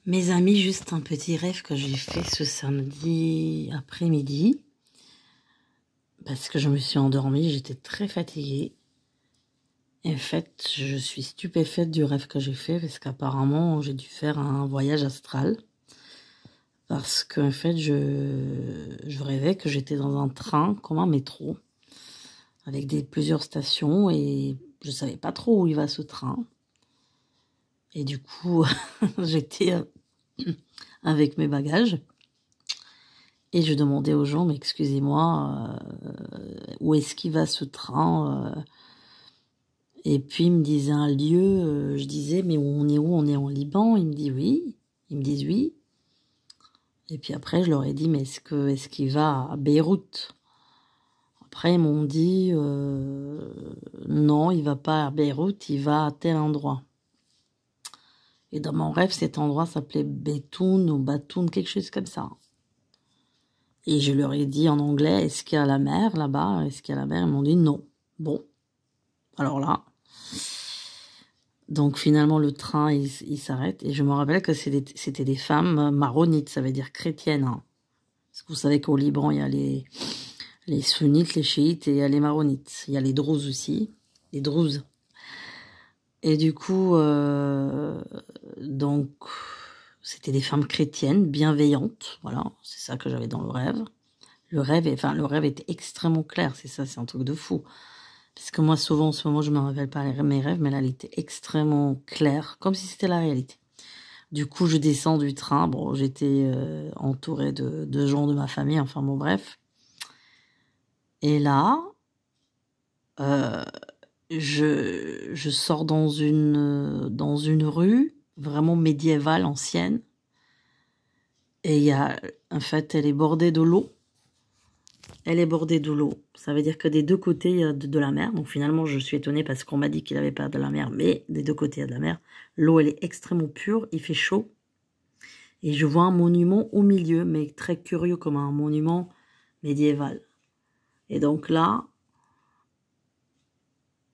Mes amis, juste un petit rêve que j'ai fait ce samedi après-midi. Parce que je me suis endormie, j'étais très fatiguée. Et en fait, je suis stupéfaite du rêve que j'ai fait parce qu'apparemment, j'ai dû faire un voyage astral. Parce qu'en fait, je rêvais que j'étais dans un train comme un métro avec plusieurs stations et je savais pas trop où il va ce train. Et du coup, j'étais avec mes bagages. Et je demandais aux gens, mais excusez-moi, où est-ce qu'il va ce train Et puis, ils me disaient un lieu, je disais, mais on est où? On est en Liban? Ils me disent oui. Ils me disent oui. Et puis après, je leur ai dit, mais est-ce qu'il va à Beyrouth? Après, ils m'ont dit, non, il va pas à Beyrouth, il va à tel endroit. Et dans mon rêve, cet endroit s'appelait Bétoun ou Batoun, quelque chose comme ça. Et je leur ai dit en anglais, est-ce qu'il y a la mer là-bas? Est-ce qu'il y a la mer? Ils m'ont dit non. Bon, alors là. Donc finalement, le train, il s'arrête. Et je me rappelle que c'était des femmes maronites, ça veut dire chrétiennes. Hein. Parce que vous savez qu'au Liban, il y a les sunnites, les chiites et il y a les maronites. Il y a les druzes aussi, les druzes. Et du coup, donc, c'était des femmes chrétiennes, bienveillantes. Voilà, c'est ça que j'avais dans le rêve. Le rêve était extrêmement clair, c'est ça, c'est un truc de fou. Parce que moi, souvent, en ce moment, je ne me rappelle pas mes rêves, mais là, il était extrêmement clair, comme si c'était la réalité. Du coup, je descends du train. Bon, j'étais entourée de gens de ma famille, enfin bon, bref. Et là, je sors dans une rue vraiment médiévale, ancienne. Et en fait, elle est bordée de l'eau. Elle est bordée de l'eau. Ça veut dire que des deux côtés, il y a de la mer. Donc finalement, je suis étonnée parce qu'on m'a dit qu'il n'y avait pas de la mer. Mais des deux côtés, il y a de la mer. L'eau, elle est extrêmement pure. Il fait chaud. Et je vois un monument au milieu, mais très curieux comme un monument médiéval. Et donc là,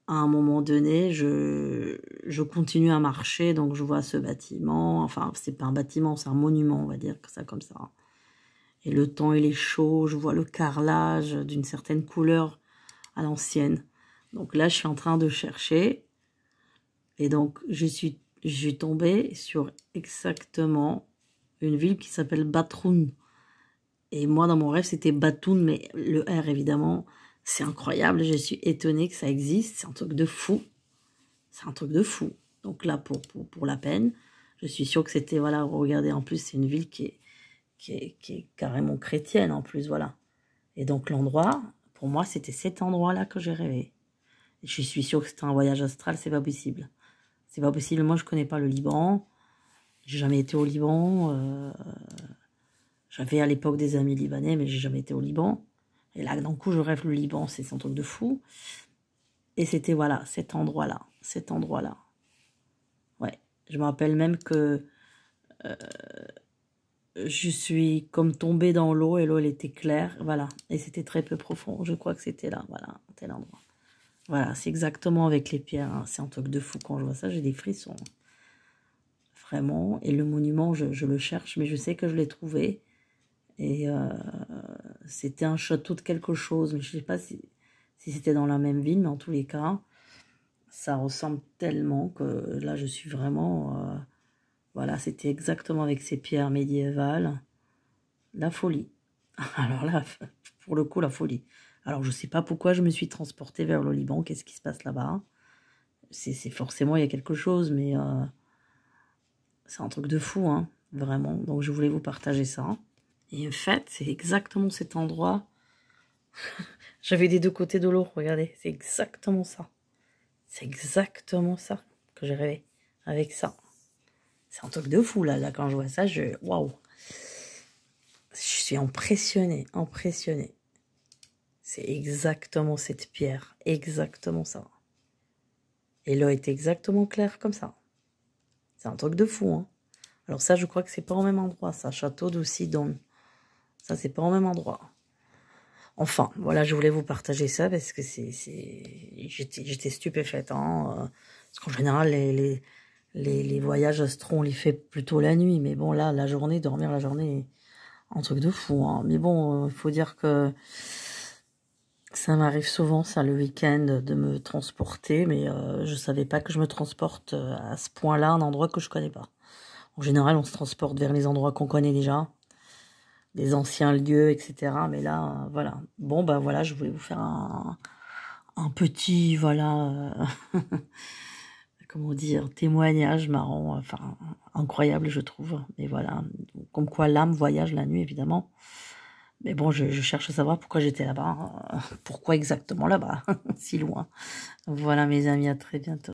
à un moment donné, je continue à marcher. Donc je vois ce bâtiment. Enfin, c'est pas un bâtiment, c'est un monument, on va dire que ça comme ça. Et le temps, il est chaud. Je vois le carrelage d'une certaine couleur à l'ancienne. Donc là, je suis en train de chercher. Et donc, je suis tombée sur exactement une ville qui s'appelle Batroun. Et moi, dans mon rêve, c'était Batoun, mais le R, évidemment, c'est incroyable. Je suis étonnée que ça existe. C'est un truc de fou. C'est un truc de fou. Donc là, pour la peine, je suis sûre que c'était, voilà, regardez, en plus, c'est une ville qui est carrément chrétienne, en plus, voilà. Et donc l'endroit, pour moi, c'était cet endroit-là que j'ai rêvé. Et je suis sûre que c'était un voyage astral, c'est pas possible. C'est pas possible. Moi, je connais pas le Liban. J'ai jamais été au Liban. J'avais à l'époque des amis libanais, mais j'ai jamais été au Liban. Et là, d'un coup, je rêve le Liban, c'est un truc de fou. Et c'était, voilà, cet endroit-là. Cet endroit-là. Ouais. Je me rappelle même que je suis comme tombée dans l'eau et l'eau, elle était claire. Voilà. Et c'était très peu profond. Je crois que c'était là. Voilà, tel endroit. Voilà, c'est exactement avec les pierres. Hein. C'est un truc de fou. Quand je vois ça, j'ai des frissons. Vraiment. Et le monument, je le cherche, mais je sais que je l'ai trouvé. Et c'était un château de quelque chose. Mais je ne sais pas si c'était dans la même ville, mais en tous les cas, ça ressemble tellement que là, je suis vraiment... voilà, c'était exactement avec ces pierres médiévales. La folie. Alors là, pour le coup, la folie. Alors, je ne sais pas pourquoi je me suis transportée vers le Liban. Qu'est-ce qui se passe là-bas? C'est forcément, il y a quelque chose, mais c'est un truc de fou, hein, vraiment. Donc, je voulais vous partager ça. Et en fait, c'est exactement cet endroit. J'avais des deux côtés de l'eau, regardez. C'est exactement ça. C'est exactement ça que j'ai rêvé. Avec ça. C'est un truc de fou, là. Là, quand je vois ça, waouh. Je suis impressionnée, impressionnée. C'est exactement cette pierre. Exactement ça. Et l'eau est exactement claire comme ça. C'est un truc de fou, hein. Alors ça, je crois que c'est pas au même endroit, ça. Château de Sidon. Ça, c'est pas au même endroit. Enfin, voilà, je voulais vous partager ça parce que j'étais stupéfaite. Hein, parce qu'en général, Les voyages astraux, on les fait plutôt la nuit. Mais bon, là, la journée, dormir la journée, un truc de fou. Hein. Mais bon, il faut dire que ça m'arrive souvent, ça, le week-end, de me transporter. Mais je savais pas que je me transporte à ce point-là, un endroit que je connais pas. En général, on se transporte vers les endroits qu'on connaît déjà. Des anciens lieux, etc. Mais là, voilà. Bon, bah voilà, je voulais vous faire un petit, voilà, comment dire, témoignage marrant, enfin, incroyable, je trouve. Mais voilà, comme quoi l'âme voyage la nuit, évidemment. Mais bon, je cherche à savoir pourquoi j'étais là-bas. Pourquoi exactement là-bas, si loin. Voilà, mes amis, à très bientôt.